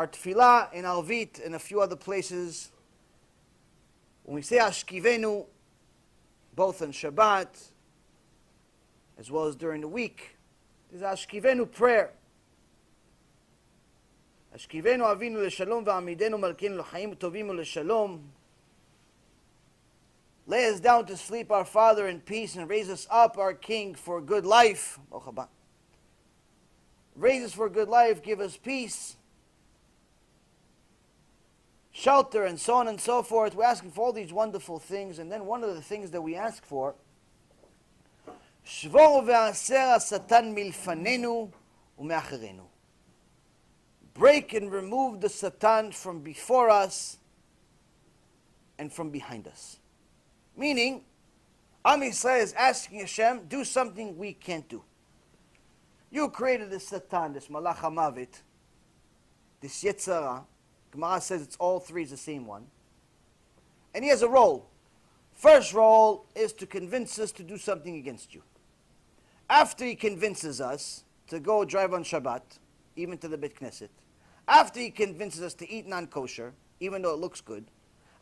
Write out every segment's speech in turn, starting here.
Our tefillah in Alvit and a few other places, when we say Ashkivenu, both on Shabbat as well as during the week, is Ashkivenu prayer. Ashkivenu avinu leshalom va'amidenu malkeinu l'chaim tovimu leshalom. Lay us down to sleep, our Father, in peace, and raise us up, our King, for good life. Raise us for good life, give us peace, shelter, and so on and so forth. We're asking for all these wonderful things, and then one of the things that we ask for, Shvor ve'aser Satan milfanenu u'me'acherenu. Break and remove the Satan from before us and from behind us. Meaning, Am Yisrael is asking Hashem, do something we can't do. You created this Satan, this Malach HaMavet, this Yetzirah. Gemara says it's all three is the same one. And he has a role. First role is to convince us to do something against you. After he convinces us to go drive on Shabbat, even to the Beit Knesset, after he convinces us to eat non-kosher, even though it looks good,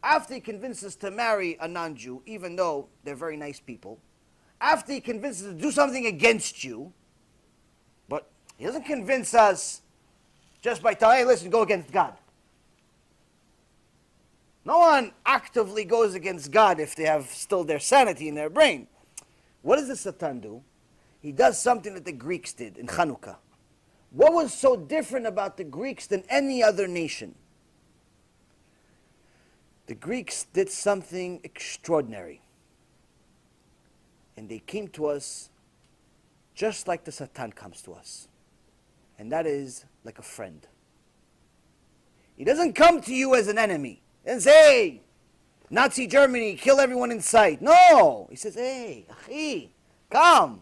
after he convinces us to marry a non-Jew, even though they're very nice people, after he convinces us to do something against you, but he doesn't convince us just by telling, hey, listen, go against God. No one actively goes against God if they have still their sanity in their brain. What does the Satan do? He does something that the Greeks did in Chanukah. What was so different about the Greeks than any other nation? The Greeks did something extraordinary. And they came to us just like the Satan comes to us. And that is like a friend. He doesn't come to you as an enemy and say, hey, Nazi Germany, kill everyone in sight. No! He says, hey, achi, come.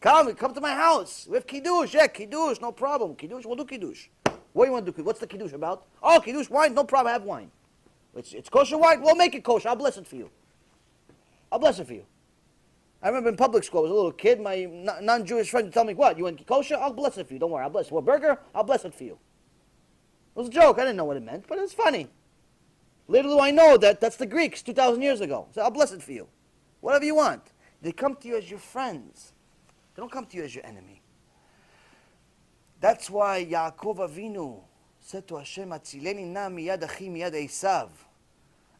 Come to my house. We have Kiddush. Yeah, Kiddush, no problem. Kiddush, we'll do Kiddush. What do you want to do? What's the Kiddush about? Oh, Kiddush wine, no problem, have wine. It's kosher wine, we'll make it kosher. I'll bless it for you. I'll bless it for you. I remember in public school, I was a little kid, my non-Jewish friend would tell me, what, you want kosher? I'll bless it for you, don't worry, I'll bless it. What, burger? I'll bless it for you. It was a joke, I didn't know what it meant, but it was funny. Little do I know that that's the Greeks 2,000 years ago. So I'll bless it for you. Whatever you want. They come to you as your friends. They don't come to you as your enemy. That's why Yaakov Avinu said to Hashem, Atzileni na miyad achi miyad Esav.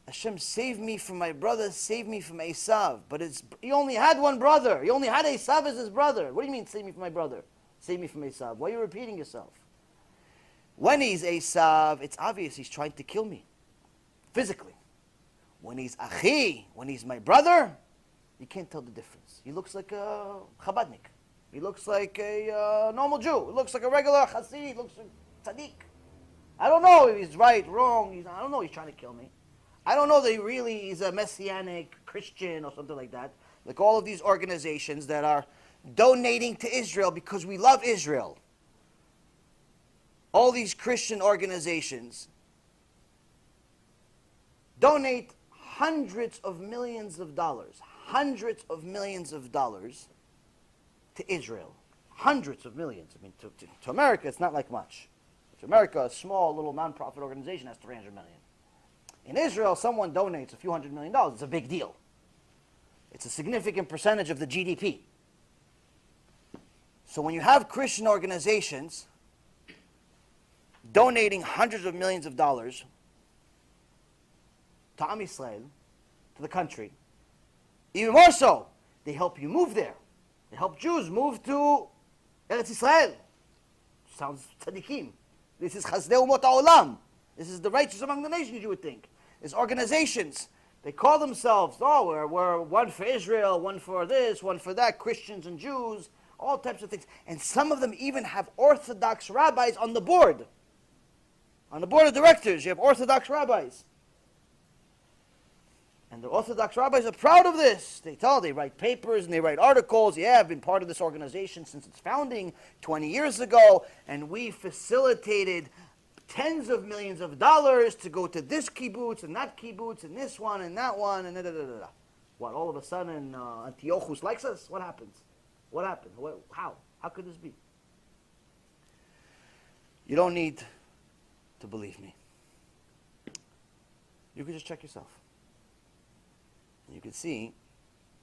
Hashem, save me from my brother, save me from Esav. But he only had one brother. He only had Esav as his brother. What do you mean, save me from my brother? Save me from Esav. Why are you repeating yourself? When he's Esav, it's obvious he's trying to kill me. Physically. When he's Achi, when he's my brother, you can't tell the difference. He looks like a Chabadnik. He looks like a normal Jew. He looks like a regular Hasid. He looks like Tzaddik. I don't know if he's right, wrong. I don't know he's trying to kill me. I don't know that he really is a Messianic Christian or something like that. Like all of these organizations that are donating to Israel because we love Israel. All these Christian organizations donate hundreds of millions of dollars to Israel. Hundreds of millions. I mean, to America, it's not like much. To America, a small little non-profit organization has 300 million. In Israel, someone donates a few $100 million. It's a big deal. It's a significant percentage of the GDP. So when you have Christian organizations donating hundreds of millions of dollars to Am Yisrael, to the country, even more so, they help you move there. They help Jews move to Eretz Yisrael. Sounds tzaddikim. This is Chazdei Umot HaOlam. This is the righteous among the nations, you would think. There's organizations. They call themselves, oh, we're one for Israel, one for this, one for that, Christians and Jews, all types of things. And some of them even have Orthodox rabbis on the board. On the board of directors, you have Orthodox rabbis. And the Orthodox rabbis are proud of this. They write papers and they write articles. Yeah, I've been part of this organization since its founding 20 years ago, and we facilitated tens of millions of dollars to go to this kibbutz and that kibbutz and this one and that one and da-da-da-da-da. What, all of a sudden Antiochus likes us? What happens? What happened? How? How could this be? You don't need to believe me. You can just check yourself. And you can see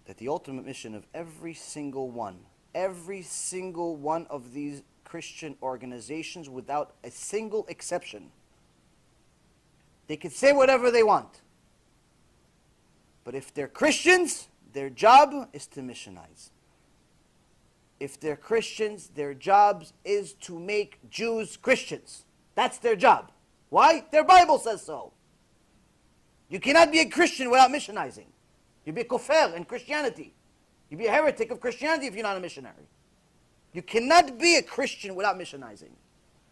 that the ultimate mission of every single one of these Christian organizations, without a single exception, they can say whatever they want. But if they're Christians, their job is to missionize. If they're Christians, their job is to make Jews Christians. That's their job. Why? Their Bible says so. You cannot be a Christian without missionizing. You'd be a kofar in Christianity. You'd be a heretic of Christianity if you're not a missionary. You cannot be a Christian without missionizing.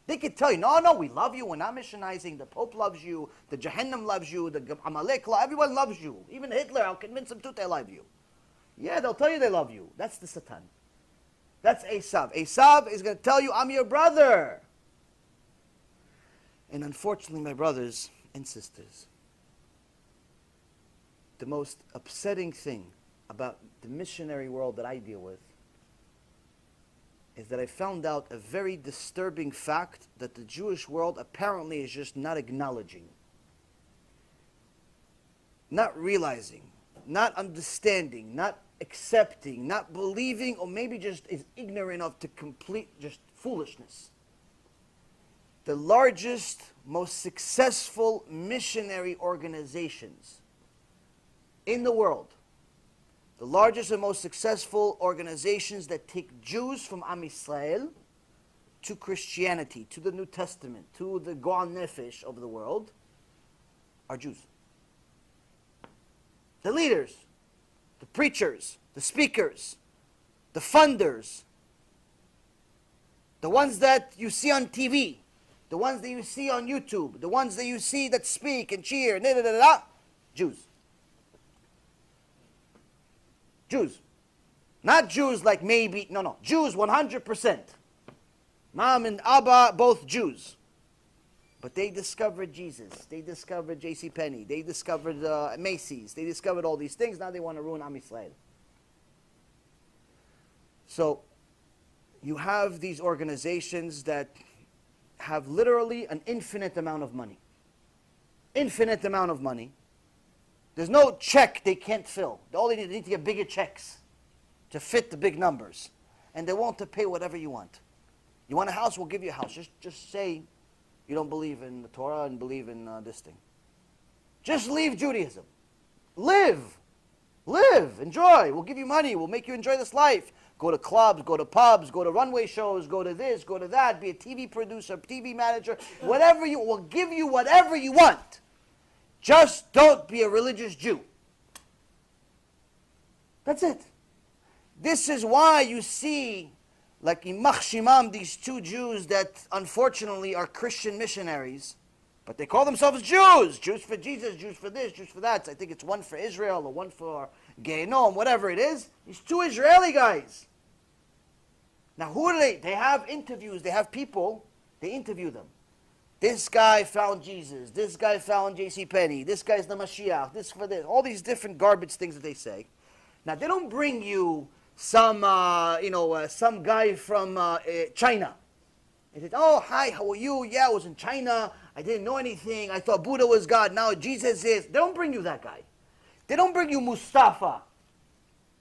They could tell you, no, we love you, we're not missionizing. The Pope loves you, the Jahannam loves you, the Amalek, everyone loves you. Even Hitler, I'll convince them to they love you. Yeah, they'll tell you they love you. That's the Satan. That's Esav. Esav is going to tell you, I'm your brother. And unfortunately, my brothers and sisters, the most upsetting thing about the missionary world that I deal with is that I found out a very disturbing fact that the Jewish world apparently is just not acknowledging, not realizing, not understanding, not accepting, not believing, or maybe just is ignorant of to complete just foolishness. The largest, most successful missionary organizations in the world, the largest and most successful organizations that take Jews from Am Yisrael to Christianity, to the New Testament, to the Go'al Nefesh of the world, are Jews. The leaders, the preachers, the speakers, the funders, the ones that you see on TV, the ones that you see on YouTube, the ones that you see that speak and cheer, Jews. Jews. Not Jews like maybe, no. Jews 100%. Mom and Abba, both Jews. But they discovered Jesus. They discovered JCPenney. They discovered Macy's. They discovered all these things. Now they want to ruin Am Yisrael. So, you have these organizations that have literally an infinite amount of money. Infinite amount of money. There's no check they can't fill. They need to get bigger checks to fit the big numbers. And they want to pay whatever you want. You want a house? We'll give you a house. Just say you don't believe in the Torah and believe in this thing. Just leave Judaism. Live. Enjoy. We'll give you money. We'll make you enjoy this life. Go to clubs, go to pubs, go to runway shows, go to this, go to that, be a TV producer, TV manager, whatever you, we'll give you whatever you want. Just don't be a religious Jew. That's it. This is why you see, like in Shimam, these two Jews that unfortunately are Christian missionaries, but they call themselves Jews. Jews for Jesus, Jews for this, Jews for that. I think it's one for Israel or one for Gehenom, whatever it is. These two Israeli guys. Now who are they? They have interviews. They have people. They interview them. This guy found Jesus. This guy found JCPenney. This guy's the Mashiach. This for this. All these different garbage things that they say. Now they don't bring you some, some guy from China. They said, "Oh, hi, how are you? Yeah, I was in China. I didn't know anything. I thought Buddha was God. Now Jesus is." They don't bring you that guy. They don't bring you Mustafa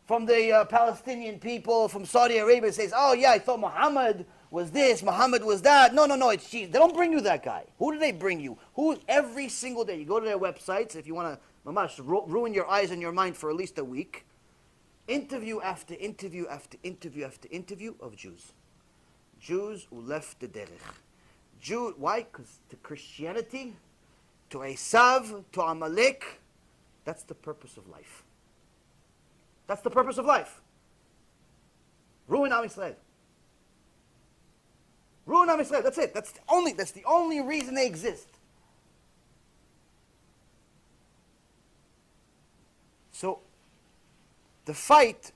from the Palestinian people from Saudi Arabia. Says, "Oh yeah, I thought Muhammad was this, Muhammad was that." No, it's Jesus. They don't bring you that guy. Who do they bring you? Who every single day? You go to their websites if you want to, mamash, ruin your eyes and your mind for at least a week. Interview after interview after interview after interview of Jews. Jews who left the derech. Why? Because to Christianity, to Esav, to Amalek, that's the purpose of life. That's the purpose of life. Ruin Am Yisrael. Ruin Am Yisrael. That's it. That's the only reason they exist. So, the fight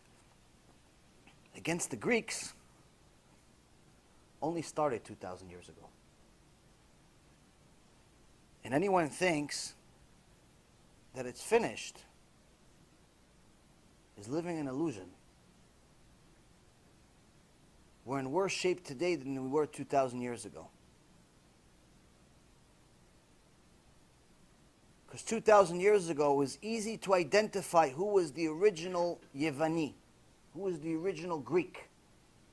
against the Greeks only started 2,000 years ago. And anyone thinks that it's finished is living an illusion. We're in worse shape today than we were 2,000 years ago. Because 2,000 years ago, it was easy to identify who was the original Yevani, who was the original Greek.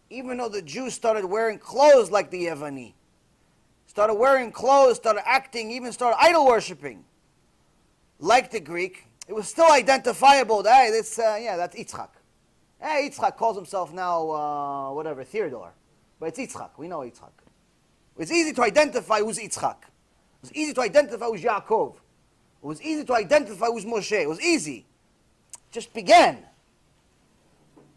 Even though the Jews started wearing clothes like the Yevani, started wearing clothes, started acting, even started idol worshipping like the Greek, it was still identifiable that, hey, that's Yitzchak. Hey, Yitzchak calls himself now, whatever, Theodore. But it's Yitzchak. We know Yitzchak. It's easy to identify who's Yitzchak. It was easy to identify who's Yaakov. It was easy to identify who's Moshe. It was easy. It just began.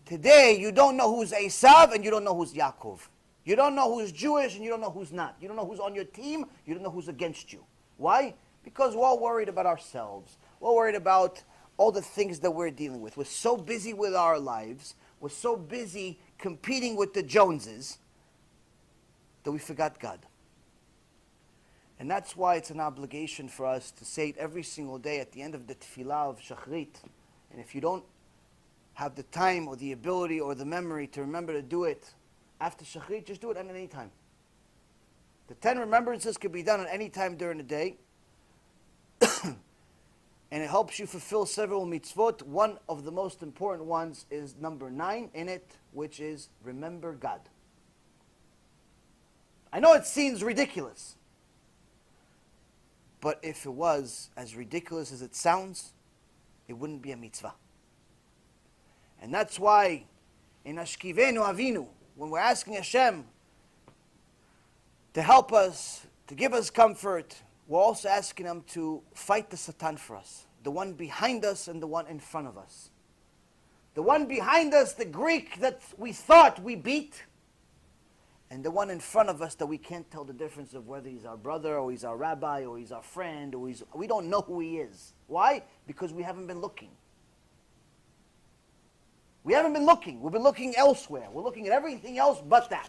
Today, you don't know who's Esav and you don't know who's Yaakov. You don't know who's Jewish and you don't know who's not. You don't know who's on your team. You don't know who's against you. Why? Because we're all worried about ourselves. We're worried about all the things that we're dealing with. We're so busy with our lives. We're so busy competing with the Joneses that we forgot God. And that's why it's an obligation for us to say it every single day at the end of the tefillah of Shachrit. And if you don't have the time or the ability or the memory to remember to do it after Shachrit, just do it at any time. The 10 remembrances can be done at any time during the day. And it helps you fulfill several mitzvot. One of the most important ones is number 9 in it, which is remember God. I know it seems ridiculous. But if it was as ridiculous as it sounds, it wouldn't be a mitzvah. And that's why in Ashkivenu Avinu, when we're asking Hashem to help us, to give us comfort, we're also asking Him to fight the Satan for us. The one behind us and the one in front of us. The one behind us, the Greek that we thought we beat, and the one in front of us that we can't tell the difference of whether he's our brother or he's our rabbi or he's our friend or we don't know who he is. Why? Because we haven't been looking. We haven't been looking. We've been looking elsewhere. We're looking at everything else but that.